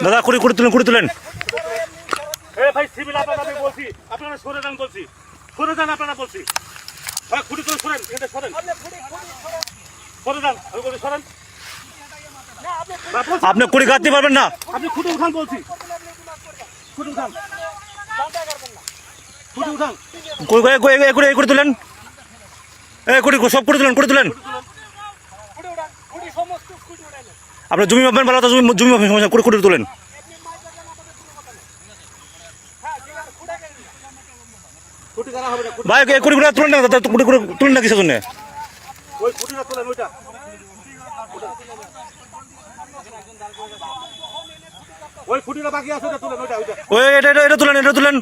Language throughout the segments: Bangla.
দাদা করে তুলেন ভাই সিভিল আপনারা বলছি, আপনারা সরে যান বলছি, সরে যান আপনারা বলছি। খুঁটি তুলে সরেন, এটা সরেন, সরে যান, সরেন। আপনি কুড়ি কাটতে পারবেন না। আপনি খুঁটি উঠান বলছি, খুঁটি উঠান, খুঁটি উঠান। করে তুলেন, সব করে তুলেন। আপনার জমি মাপবেন ভালো, জমি মাপবেন সমস্যা, করে তুলেন। ভাই কুড়ি তুলেন না, তুলেন না কিসের জন্য? ওই খুঁটিটা তোলেন, ওইটা ওই খুঁটিটা বাকি আছে, ওটা তোলেন, এটা তুলেন।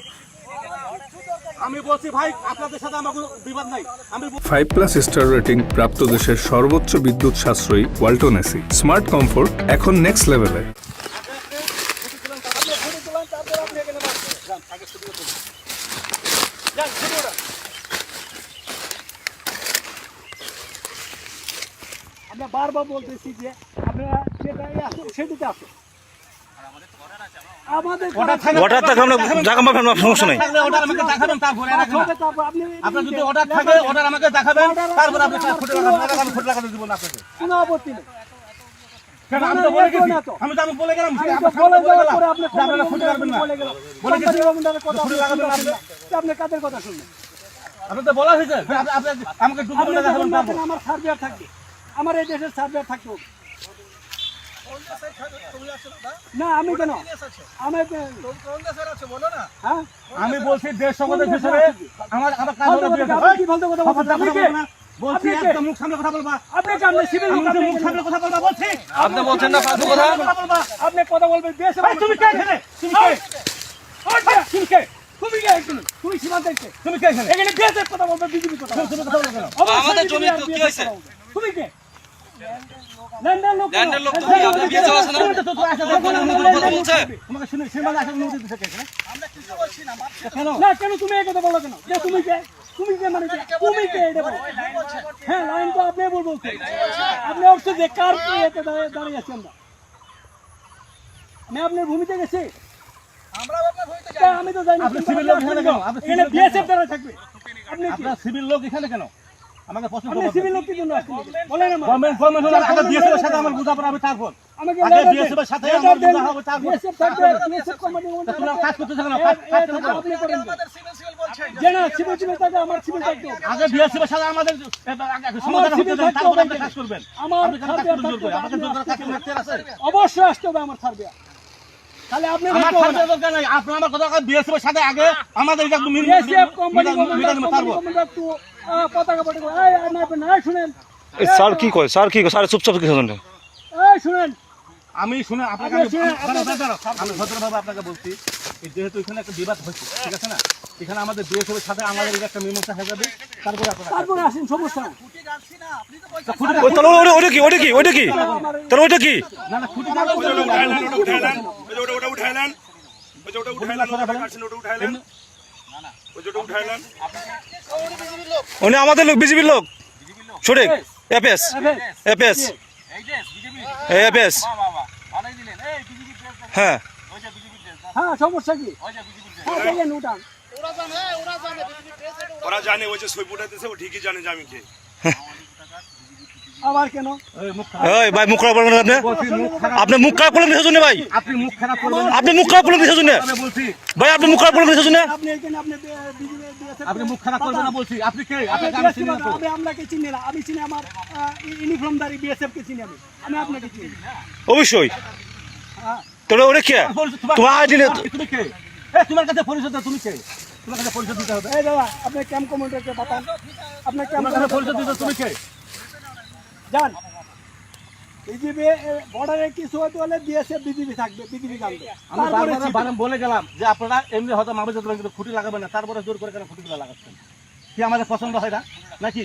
আমি বলছি ভাই আপনাদের সাথে আমার কোনো বিবাদ নাই। আমি 5+ স্টার রেটিং প্রাপ্ত দেশের সর্বোচ্চ বিদ্যুৎ সাশ্রয়ী ওয়ালটন এসি স্মার্ট কমফোর্ট এখন নেক্সট লেভেলে। আমরা বারবার বলতেছি যে আপনারা সেদিকে আসো, অর্ডার থাকে, আমরা জায়গা পাবেন, সমস্যা নাই। অর্ডার আমাকে দেখাবেন, তারপরে আপনার যদি অর্ডার থাকে অর্ডার আমাকে দেখাবেন, তারপরে আপনি খুঁটি লাগাবেন, আমি খুঁটি লাগাতে দিব না আপনাকে। কোনো আপত্তি নেই। কেন আমি তো বলে গেছি, আমি বলে গেলাম আপনারা খুঁটি লাগাবেন না, বলে গেছি খুঁটি লাগাবেন না। আপনি কাদের কথা শুনবেন? আপনি তো বলা হয়েছে আপনি আমাকে ডুবে দেখাবেন, তারপর আমার সার্ভেয়ার থাকবে, আমার এই দেশের সার্ভেয়ার থাকতে হবে না। আমি কেন আমি বলছি দেশ সংগঠনের ভিতরে আমার কাজ হলো কি বলতে কথা বলছি, একদম মুখ সামনে কথা বলবা। আপনি সামনে সিভিল মুখ সামনে কথা বলবা বলছি, আপনি বলছেন না ফালতু কথা, আপনি কথা বলবেন দেশ। তুমি কে এখানে? তুমি কে? তুমি কে? তুমি কে এখানে? তুমি সীমান্ত কে? তুমি কে এখানে? এখানে দেশের কথা বলবে, বিজেপি কথা বলবে, তুমি কথা বলবে কেন? আমাদের জমি তো কি হইছে? তুমি কে? ল্যান্ডের লোক তুমি আপনি বিয়ে চালাছেন না, তোমাকে শুনে সীমান্ত আসলে নোটিশ দিতে কে? আমরা কিছু বলছি না, না কেন তুমি এই কথা বলো কেন? যে তুমি কে? তুমি কে মানে তুমি কে? এটা বলো। হ্যাঁ লাইন তো আপনি বলবো, আপনি অবশ্যই যে কার কে এতে দাঁড়িয়ে আছি আমরা। আমি আপনার ভূমিতে গেছি, আমি তো জানি। আপনি সিভিল লোক এখানে কেন? এখানে বিএসএফ দ্বারা থাকবে। আপনি আপনার সিভিল লোক এখানে কেন? আমাকে প্রশ্ন করুন, আপনি সিভিল লোক কি জন্য আসছেন? বলেন না। গভর্নমেন্ট হলো আগে বিএসএফ এর সাথে আমার বুঝাপড়া হবে, তারপর আগে বিএসএফ এর সাথে আমার বুঝা হবে, তারপর বিএসএফ থাকবে। বিএসএফ কমান্ডিং ওটা তোমরা কাজ করতেছ কেন? আপনি করেন আমাদের সিভিল বলছেন যে না, সিভিল থাকে, আমার সিভিল থাকবে। আগে বিএসএফ এর সাথে আমাদের সমাধান হতে দেন, তারপর আপনি কাজ করবেন। আমার সার্ভে থাকবে, আমাদের জোর করে কাজ করতে আছে, অবশ্যই আসতে হবে আমার সার্ভে। তাহলে আপনি আমার সার্ভে দরকার নাই, আপনি আমার কথা বিএসএফ এর সাথে আগে আমাদের এটা বিএসএফ কোম্পানি একটু পতাকা পটে না শুনেন। স্যার কি কয়? স্যার চুপচাপ কি শুনেন? শুনেন, আমি শুনে আপনাকে আমি ভদ্রভাবে আপনাকে বলছি, যেহেতু এখানে একটা বিবাদ হচ্ছে, ঠিক আছে না? এখানে আমাদের বিএসএফ এর সাথে আমাদের একটা মীমাংসা হয়ে যাবে, তারপরে আসেন, সমস্যা না। ওটা কি তাহলে ওইটা কি? না না খুঁটি উনি আমাদের লোক, বিজেপির লোক, সঠিক। এপিএস হ্যাঁ হ্যাঁ, সমস্যা কি? ওরা জানে, ওই যে ছবি উঠাইতেছে ও ঠিকই জানে যে আমি কে। আবার কেন? ভাই মুখ খারাপ করবেন আপনি? আপনি মুখ খারাপ করলেন কিসের জন্য ভাই? আপনি মুখ খারাপ করবেন, আপনি মুখ খারাপ করলেন কিসের জন্য ভাই? আপনি মুখ খারাপ করলেন কিসের জন্য? আপনি মুখ খারাপ করবেন না বলছি। আপনি কে? আমরা কে চিনি না, আমি চিনি আমার ইউনিফর্মধারী বিএসএফ কে চিনি, আমি আপনাকে চিনি অবশ্যই। তোরা ওরে কে? তোমার আইডি নেই। তুমি কে? তোমার কাছে পরিচয় দাও, তুমি কে? তোমার কাছে পরিচয় দিতে হবে। এই দাদা, আপনি ক্যাম্প কমান্ডারকে পাঠান, আপনার ক্যাম্প কাছে পরিচয় দিতে। তুমি কে? জান, বিজেপি বর্ডারে কিছু হতে হলে বিএসএফ বিজেপি থাকবে, বিজেপি থাকবে। আমি বারবার বলে গেলাম যে আপনারা এমনি হয়তো মামলা খুঁটি লাগাবেন না, তারপরে জোর করে কেন খুঁটিগুলো লাগাচ্ছেন? কি আমাদের পছন্দ হয় না নাকি?